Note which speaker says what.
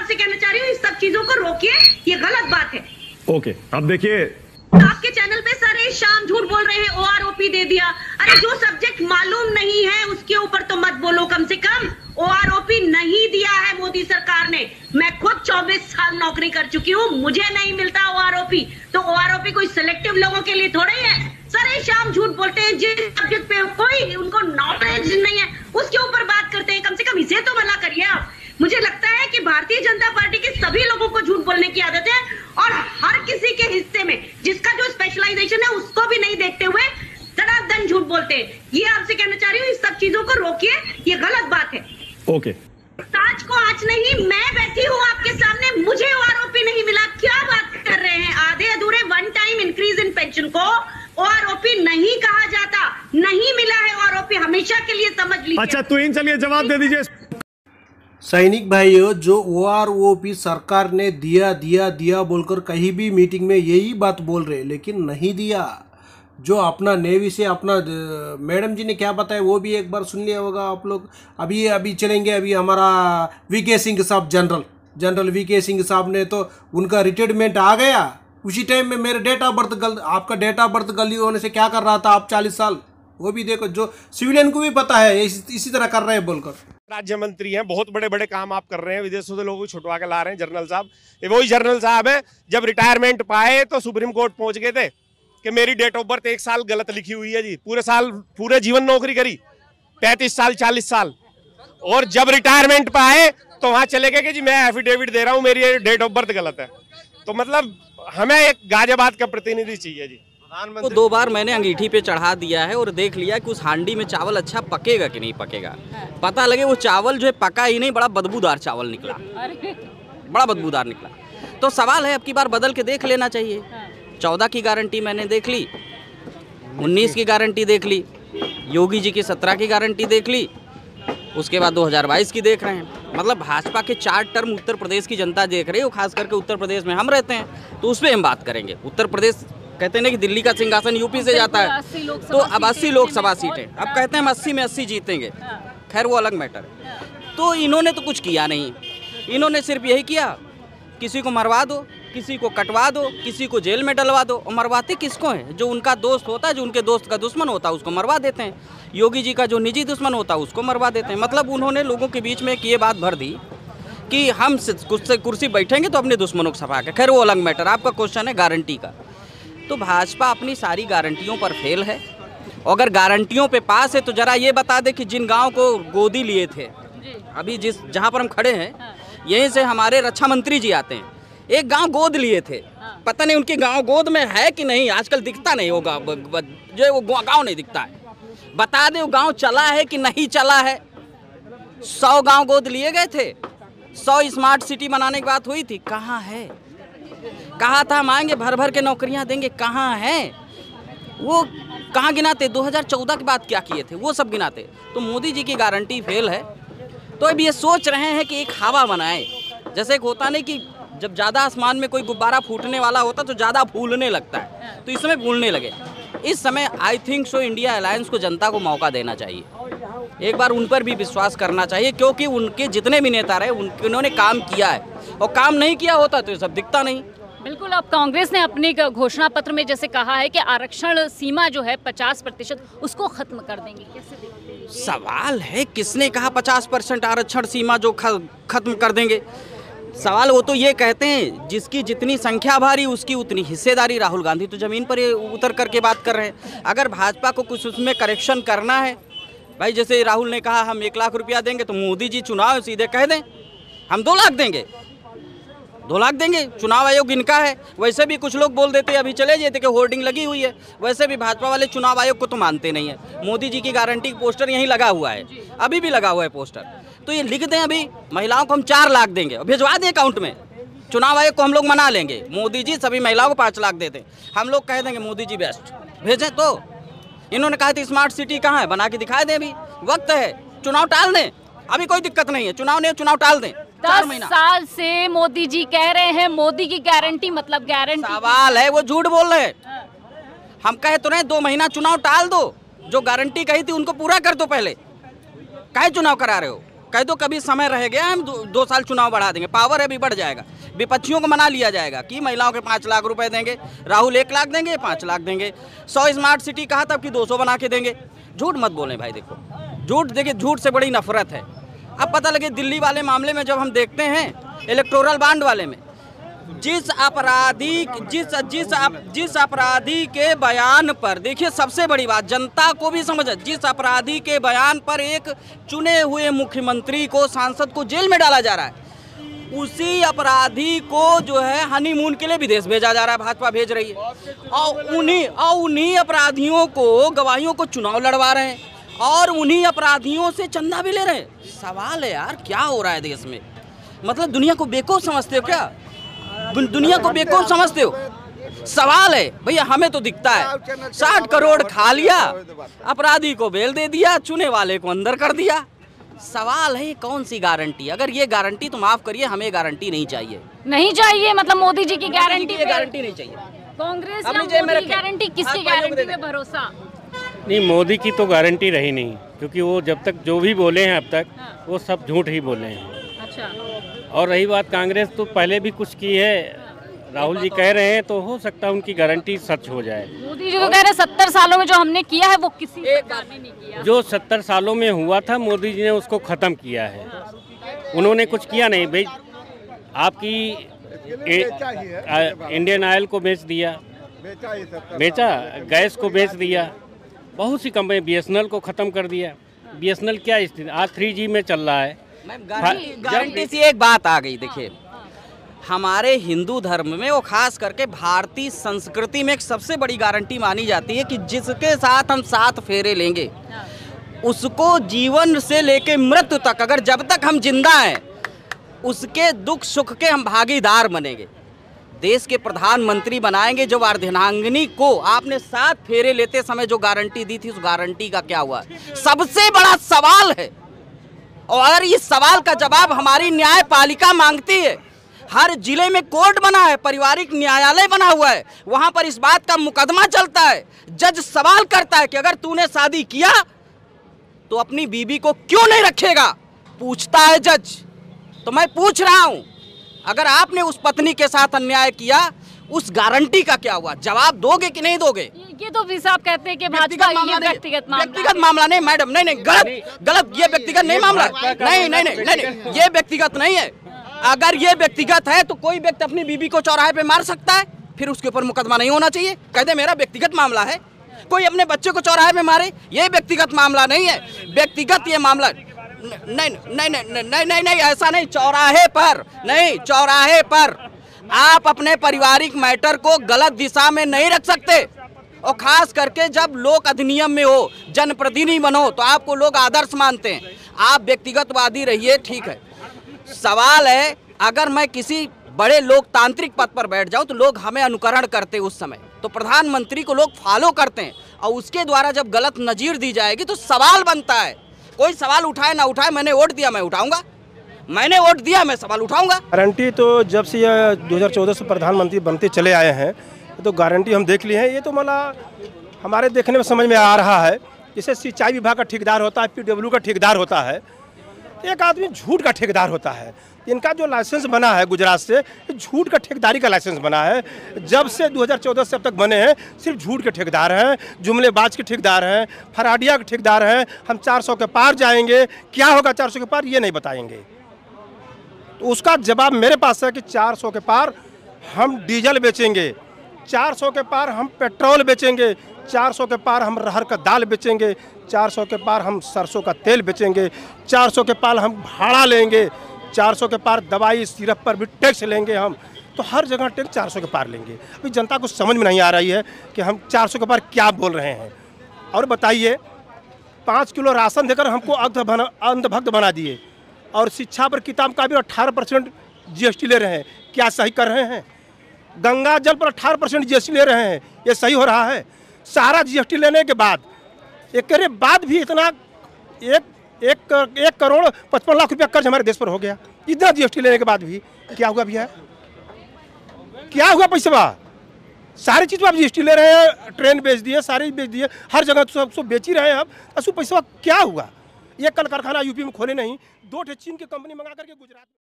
Speaker 1: आपसे कहना चाह रही हूँ, इस सब चीजों को रोकिए, ये गलत बात है।
Speaker 2: ओके, अब देखिए
Speaker 1: आपके चैनल पे सारे शाम झूठ बोल रहे हैं, ओआरओपी दे दिया। अरे जो सब्जेक्ट मालूम नहीं है उसके ऊपर तो मत बोलो, कम से कम ओआरओपी नहीं दिया है मोदी सरकार ने। मैं खुद 24 साल नौकरी कर चुकी हूँ, मुझे नहीं मिलता ओआरओपी। तो ओआरओपी कोई सिलेक्टिव लोगों के लिए थोड़े है। सारे शाम झूठ बोलते हैं, जिस सब्जेक्ट पे कोई उनको नॉलेज नहीं है उसके ऊपर बात करते हैं। कम से कम इसे तो मना करिए आप। मुझे लगता है कि भारतीय जनता पार्टी के सभी लोगों को झूठ बोलने की आदत है, और हर किसी के हिस्से में जिसका जो स्पेशलाइजेशन है उसको भी नहीं देखते हुए धड़ाधड़ झूठ बोलते हैं। ये आपसे कहना चाह रही हूँ, इस सब चीजों को रोकिए, ये गलत बात है।
Speaker 2: ओके,
Speaker 1: ताज को आज नहीं, मैं बैठी हूँ आपके सामने, मुझे ओआरओपी नहीं मिला। क्या बात कर रहे हैं? आधे अधूरे one time increase in pension को ओआरओपी नहीं कहा जाता। नहीं मिला है ओआरओपी, हमेशा के लिए समझ लीजिए।
Speaker 2: अच्छा तो इन चलिए जवाब दे दीजिए।
Speaker 3: सैनिक भाइयों, जो ओआरओपी सरकार ने दिया बोलकर कहीं भी मीटिंग में यही बात बोल रहे, लेकिन नहीं दिया। जो अपना नेवी से अपना मैडम जी ने क्या बताया वो भी एक बार सुन लिया होगा आप लोग। अभी चलेंगे, अभी हमारा वीके सिंह साहब जनरल वीके सिंह साहब ने तो उनका रिटायरमेंट आ गया। उसी टाइम में मेरे डेट ऑफ बर्थ आपका डेट ऑफ बर्थ गलती होने से क्या कर रहा था आप 40 साल, वो भी देखो। जो सिविलियन को भी पता है इसी तरह कर रहे हैं बोलकर।
Speaker 4: राज्य मंत्री हैं, बहुत बड़े बड़े काम आप कर रहे हैं, विदेशों से लोगों को छुटवा के ला रहे हैं। जनरल साहब, ये वही जनरल साहब हैं जब रिटायरमेंट पाए तो सुप्रीम कोर्ट पहुंच गए थे कि मेरी डेट ऑफ बर्थ 1 साल गलत लिखी हुई है जी। पूरे जीवन नौकरी करी, 35 साल 40 साल, और जब रिटायरमेंट पाए तो वहां चले गए कि जी मैं एफिडेविट दे रहा हूँ, मेरी डेट ऑफ बर्थ गलत है। तो मतलब हमें एक गाजियाबाद का प्रतिनिधि चाहिए जी।
Speaker 5: तो 2 बार मैंने अंगीठी पे चढ़ा दिया है और देख लिया कि उस हांडी में चावल अच्छा पकेगा कि नहीं पकेगा। पता लगे वो चावल जो है पका ही नहीं, बड़ा बदबूदार चावल निकला, बड़ा बदबूदार निकला। तो सवाल है अब की बार बदल के देख लेना चाहिए। 14 की गारंटी मैंने देख ली, 19 की गारंटी देख ली, योगी जी की 17 की गारंटी देख ली, उसके बाद 2022 की देख रहे हैं। मतलब भाजपा के 4 टर्म उत्तर प्रदेश की जनता देख रही है, खास करके उत्तर प्रदेश में हम रहते हैं तो उस पर हम बात करेंगे। उत्तर प्रदेश कहते हैं ना कि दिल्ली का सिंहासन यूपी से जाता है, तो अब 80 लोकसभा सीटें, अब कहते हैं हम 80 में 80 जीतेंगे। खैर वो अलग मैटर। तो इन्होंने तो कुछ किया नहीं, इन्होंने सिर्फ यही किया, किसी को मरवा दो, किसी को कटवा दो, किसी को जेल में डलवा दो। और मरवाते किसको है? जो उनका दोस्त होता है, जो उनके दोस्त का दुश्मन होता है उसको मरवा देते हैं। योगी जी का जो निजी दुश्मन होता है उसको मरवा देते हैं। मतलब उन्होंने लोगों के बीच में एक ये बात भर दी कि हम कुर्सी बैठेंगे तो अपने दुश्मनों को सफा के। खैर वो अलग मैटर। आपका क्वेश्चन है गारंटी का, तो भाजपा अपनी सारी गारंटियों पर फेल है। अगर गारंटियों पे पास है तो जरा ये बता दे कि जिन गांव को गोदी लिए थे, अभी जहां पर हम खड़े हैं यहीं से हमारे रक्षा मंत्री जी आते हैं, एक गांव गोद लिए थे। पता नहीं उनके गांव गोद में है कि नहीं, आजकल दिखता नहीं होगा, जो वो गांव नहीं दिखता है। बता दे वो गांव चला है कि नहीं चला है। 100 गांव गोद लिए गए थे, 100 स्मार्ट सिटी बनाने की बात हुई थी, कहाँ है? कहा था हम आएंगे भर भर के नौकरियां देंगे, कहाँ है वो? कहाँ गिनाते? 2014 के बाद क्या किए थे वो सब गिनाते। तो मोदी जी की गारंटी फेल है। तो अब ये सोच रहे हैं कि एक हवा बनाए, जैसे एक होता नहीं कि जब ज़्यादा आसमान में कोई गुब्बारा फूटने वाला होता तो ज़्यादा फूलने लगता है, तो इसमें फूलने लगे। इस समय I think so India alliance को जनता को मौका देना चाहिए, एक बार उन पर भी विश्वास करना चाहिए, क्योंकि उनके जितने भी नेता रहे उन्होंने काम किया है, और काम नहीं किया होता तो ये सब दिखता नहीं।
Speaker 6: बिल्कुल। अब कांग्रेस ने अपने घोषणा पत्र में जैसे कहा है कि आरक्षण सीमा जो है 50% उसको खत्म कर देंगे, कैसे देखते हैं?
Speaker 5: सवाल है किसने कहा 50% आरक्षण सीमा जो खत्म कर देंगे? सवाल वो तो ये कहते हैं जिसकी जितनी संख्या भारी उसकी उतनी हिस्सेदारी। राहुल गांधी तो जमीन पर उतर करके बात कर रहे हैं। अगर भाजपा को कुछ उसमें करेक्शन करना है, भाई जैसे राहुल ने कहा हम 1 लाख रुपया देंगे, तो मोदी जी चुनाव सीधे कह दें हम 2 लाख देंगे, 2 लाख देंगे। चुनाव आयोग इनका है। वैसे भी कुछ लोग बोल देते अभी चले जाते कि होर्डिंग लगी हुई है। वैसे भी भाजपा वाले चुनाव आयोग को तो मानते नहीं है। मोदी जी की गारंटी पोस्टर यहीं लगा हुआ है, अभी भी लगा हुआ है पोस्टर। तो ये लिख दें अभी महिलाओं को हम 4 लाख देंगे और भिजवा दें अकाउंट में, चुनाव आयोग को हम लोग मना लेंगे। मोदी जी सभी महिलाओं को 5 लाख देते, हम लोग कह देंगे मोदी जी बेस्ट, भेजें। तो इन्होंने कहा था स्मार्ट सिटी कहाँ है, बना के दिखा दें। अभी वक्त है, चुनाव टाल दें, अभी कोई दिक्कत नहीं है। चुनाव नहीं, चुनाव टाल दें।
Speaker 6: 10 साल से मोदी जी कह रहे हैं मोदी की गारंटी, मतलब गारंटी।
Speaker 5: सवाल है वो झूठ बोल रहे हैं। हम कहे तो नहीं 2 महीना चुनाव टाल दो, जो गारंटी कही थी उनको पूरा कर दो। पहले काहे चुनाव करा रहे हो? कह दो कभी समय रह गया हम 2 साल चुनाव बढ़ा देंगे, पावर है भी बढ़ जाएगा, विपक्षियों को मना लिया जाएगा कि महिलाओं के 5 लाख रुपए देंगे, राहुल 1 लाख देंगे, 5 लाख देंगे, 100 स्मार्ट सिटी कहा तब कि 200 बना के देंगे। झूठ मत बोलें भाई, देखो झूठ, देखिए झूठ से बड़ी नफरत है। अब पता लगे दिल्ली वाले मामले में जब हम देखते हैं इलेक्टोरल बांड वाले में, जिस अपराधी के बयान पर, देखिए सबसे बड़ी बात जनता को भी समझ, जिस अपराधी के बयान पर एक चुने हुए मुख्यमंत्री को, सांसद को जेल में डाला जा रहा है, उसी अपराधी को जो है हनीमून के लिए विदेश भेजा जा रहा है, भाजपा भेज रही है, और उन्हीं अपराधियों को, गवाहियों को चुनाव लड़वा रहे हैं और उन्हीं अपराधियों से चंदा भी ले रहे हैं। सवाल है यार क्या हो रहा है देश में? मतलब दुनिया को बेवकूफ समझते हो क्या? दुनिया को बेवकूफ समझते हो? सवाल है भैया, हमें तो दिखता है 60 करोड़ खा लिया, अपराधी को बेल दे दिया, चुने वाले को अंदर कर दिया। सवाल है कौन सी गारंटी? अगर ये गारंटी तो माफ करिए, हमें गारंटी नहीं चाहिए।
Speaker 6: नहीं चाहिए मतलब मोदी जी की गारंटी?
Speaker 5: गारंटी नहीं चाहिए।
Speaker 6: कांग्रेस या मोदी की गारंटी, किसकी गारंटी में भरोसा?
Speaker 7: नहीं, मोदी की तो गारंटी रही नहीं, क्योंकि वो जब तक जो भी बोले हैं अब तक वो सब झूठ ही बोले हैं।
Speaker 6: अच्छा।
Speaker 7: और रही बात कांग्रेस, तो पहले भी कुछ की है, राहुल जी कह रहे हैं तो हो सकता है उनकी गारंटी सच हो जाए।
Speaker 6: मोदी जी को कह रहे हैं 70 सालों में जो हमने किया है वो किसी सरकार ने नहीं किया।
Speaker 7: जो 70 सालों में हुआ था मोदी जी ने उसको ख़त्म किया है, उन्होंने कुछ किया नहीं। भाई आपकी इंडियन ऑयल को बेच दिया, बेचा, गैस को बेच दिया, बहुत सी कंपनी, BSNL को ख़त्म कर दिया। BSNL क्या स्थिति, आज 3G में चल रहा है।
Speaker 5: गारंटी से एक बात आ गई, देखिए हमारे हिंदू धर्म में और खास करके भारतीय संस्कृति में एक सबसे बड़ी गारंटी मानी जाती है कि जिसके साथ हम 7 फेरे लेंगे उसको जीवन से लेके मृत्यु तक, अगर जब तक हम जिंदा हैं, उसके दुख सुख के हम भागीदार बनेंगे। देश के प्रधानमंत्री बनाएंगे। जो अर्धनांगिनी को आपने 7 फेरे लेते समय जो गारंटी दी थी, उस गारंटी का क्या हुआ? सबसे बड़ा सवाल है, और इस सवाल का जवाब हमारी न्यायपालिका मांगती है। हर जिले में कोर्ट बना है, पारिवारिक न्यायालय बना हुआ है, वहां पर इस बात का मुकदमा चलता है। जज सवाल करता है कि अगर तूने शादी किया तो अपनी बीवी को क्यों नहीं रखेगा, पूछता है जज। तो मैं पूछ रहा हूं, अगर आपने उस पत्नी के साथ अन्याय किया, उस गारंटी का क्या हुआ? जवाब दोगे कि नहीं दोगे?
Speaker 6: ये तो साहब कहते हैं कि भाजपा व्यक्तिगत
Speaker 5: मामला नहीं मैडम, नहीं, गलत, ये व्यक्तिगत नहीं मामला, नहीं, ये व्यक्तिगत नहीं है। अगर ये व्यक्तिगत है तो कोई व्यक्ति अपनी बीवी को चौराहे पे मार सकता है, फिर उसके ऊपर मुकदमा नहीं होना चाहिए। कहते मेरा व्यक्तिगत मामला है, कोई अपने बच्चे को चौराहे पे मारे, ये व्यक्तिगत मामला नहीं है। व्यक्तिगत ये मामला नहीं, ऐसा नहीं। चौराहे पर नहीं, चौराहे पर आप अपने पारिवारिक मैटर को गलत दिशा में नहीं रख सकते, और खास करके जब लोक अधिनियम में हो, जनप्रतिनिधि बनो, तो आपको लोग आदर्श मानते हैं। आप व्यक्तिगतवादी रहिए, ठीक है। सवाल है, अगर मैं किसी बड़े लोकतांत्रिक पद पर बैठ जाऊं तो लोग हमें अनुकरण करते, उस समय तो प्रधानमंत्री को लोग फॉलो करते हैं, और उसके द्वारा जब गलत नजीर दी जाएगी तो सवाल बनता है। कोई सवाल उठाए ना उठाए, मैंने वोट दिया मैं उठाऊंगा, मैंने वोट दिया मैं सवाल उठाऊंगा।
Speaker 8: गारंटी तो जब से यह 2014 से प्रधानमंत्री बनते चले आए हैं तो गारंटी हम देख लिए हैं। ये तो मतलब हमारे देखने में समझ में आ रहा है, जैसे सिंचाई विभाग का ठेकेदार होता है, PW का ठेकेदार होता है, एक आदमी झूठ का ठेकेदार होता है। इनका जो लाइसेंस बना है गुजरात से, झूठ का ठेकेदारी का लाइसेंस बना है। जब से 2014 से अब तक बने हैं, सिर्फ झूठ के ठेकेदार हैं, जुमलेबाज के ठेकेदार हैं, फराडिया के ठेकेदार हैं। हम 400 के पार जाएंगे, क्या होगा 400 के पार ये नहीं बताएंगे। तो उसका जवाब मेरे पास है कि 400 के पार हम डीजल बेचेंगे, 400 के पार हम पेट्रोल बेचेंगे, 400 के पार हम अरहर का दाल बेचेंगे, 400 के पार हम सरसों का तेल बेचेंगे, 400 के पार हम भाड़ा लेंगे, 400 के पार दवाई सिरप पर भी टैक्स लेंगे हम। तो हर जगह टैक्स 400 के पार लेंगे। अभी जनता को समझ में नहीं आ रही है कि हम 400 के पार क्या बोल रहे हैं। और बताइए, 5 किलो राशन देकर हमको अंधभक्त बना दिए, और शिक्षा पर किताब का भी 18% GST ले रहे हैं। क्या सही कर रहे हैं? गंगा जल पर 18% GST ले रहे हैं, ये सही हो रहा है? सारा GST लेने के बाद, एक के बाद भी इतना 1 करोड़ 55 लाख रुपया कर्ज हमारे देश पर हो गया। इतना GST लेने के बाद भी क्या हुआ भैया? क्या हुआ पैसा? सारी चीज़ आप GST ले रहे हैं, ट्रेन बेच दिए, सारी बेच दिए, हर जगह तो बेच ही रहे हैं। अब असु पैसा क्या हुआ? एक कल कारखाना यूपी में खोले नहीं, 2 चीन की कंपनी मंगा करके गुजरात